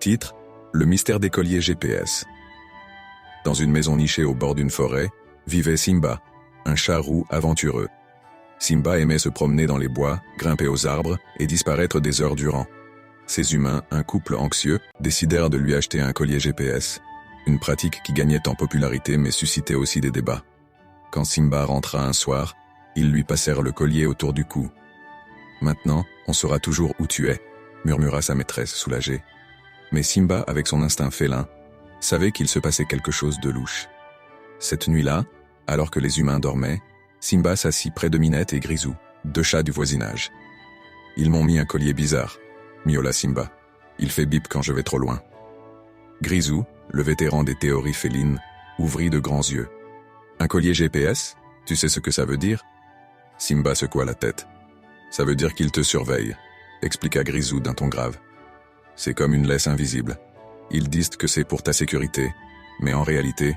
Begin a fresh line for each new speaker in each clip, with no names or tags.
Titre: Le mystère des colliers GPS. Dans une maison nichée au bord d'une forêt, vivait Simba, un chat roux aventureux. Simba aimait se promener dans les bois, grimper aux arbres et disparaître des heures durant. Ces humains, un couple anxieux, décidèrent de lui acheter un collier GPS, une pratique qui gagnait en popularité mais suscitait aussi des débats. Quand Simba rentra un soir, ils lui passèrent le collier autour du cou. « Maintenant, on saura toujours où tu es », murmura sa maîtresse soulagée. Mais Simba, avec son instinct félin, savait qu'il se passait quelque chose de louche. Cette nuit-là, alors que les humains dormaient, Simba s'assit près de Minette et Grisou, deux chats du voisinage. « Ils m'ont mis un collier bizarre », miaula Simba. « Il fait bip quand je vais trop loin. » Grisou, le vétéran des théories félines, ouvrit de grands yeux. « Un collier GPS? Tu sais ce que ça veut dire ?» Simba secoua la tête. « Ça veut dire qu'il te surveille », expliqua Grisou d'un ton grave. « C'est comme une laisse invisible. Ils disent que c'est pour ta sécurité, mais en réalité,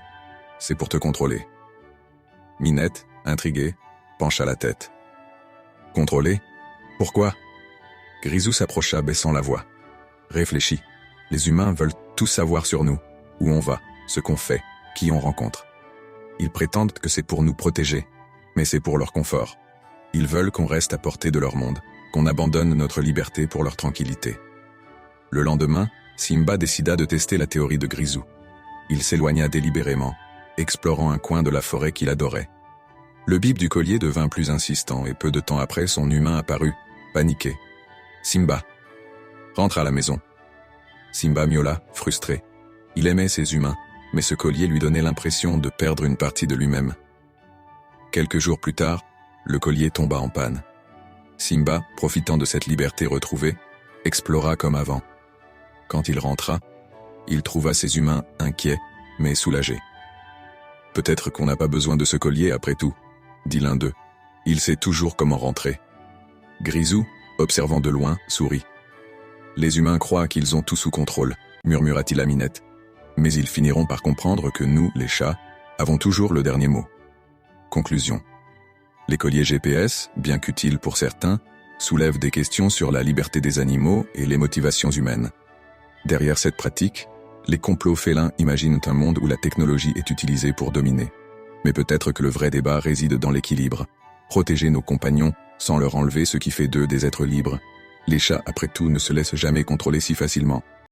c'est pour te contrôler. » Minette, intriguée, pencha la tête. « Contrôler? Pourquoi ?» Grisou s'approcha baissant la voix. « Réfléchis. Les humains veulent tout savoir sur nous, où on va, ce qu'on fait, qui on rencontre. Ils prétendent que c'est pour nous protéger, mais c'est pour leur confort. Ils veulent qu'on reste à portée de leur monde, qu'on abandonne notre liberté pour leur tranquillité. » Le lendemain, Simba décida de tester la théorie de Grisou. Il s'éloigna délibérément, explorant un coin de la forêt qu'il adorait. Le bip du collier devint plus insistant et peu de temps après, son humain apparut, paniqué. « Simba, rentre à la maison. » Simba miaula, frustré. Il aimait ses humains, mais ce collier lui donnait l'impression de perdre une partie de lui-même. Quelques jours plus tard, le collier tomba en panne. Simba, profitant de cette liberté retrouvée, explora comme avant. Quand il rentra, il trouva ses humains inquiets, mais soulagés. « Peut-être qu'on n'a pas besoin de ce collier après tout, » dit l'un d'eux. « Il sait toujours comment rentrer. » Grisou, observant de loin, sourit. « Les humains croient qu'ils ont tout sous contrôle, » murmura-t-il à Minette. « Mais ils finiront par comprendre que nous, les chats, avons toujours le dernier mot. » Conclusion. Les colliers GPS, bien qu'utiles pour certains, soulèvent des questions sur la liberté des animaux et les motivations humaines. Derrière cette pratique, les complots félins imaginent un monde où la technologie est utilisée pour dominer. Mais peut-être que le vrai débat réside dans l'équilibre. Protéger nos compagnons sans leur enlever ce qui fait d'eux des êtres libres. Les chats, après tout, ne se laissent jamais contrôler si facilement.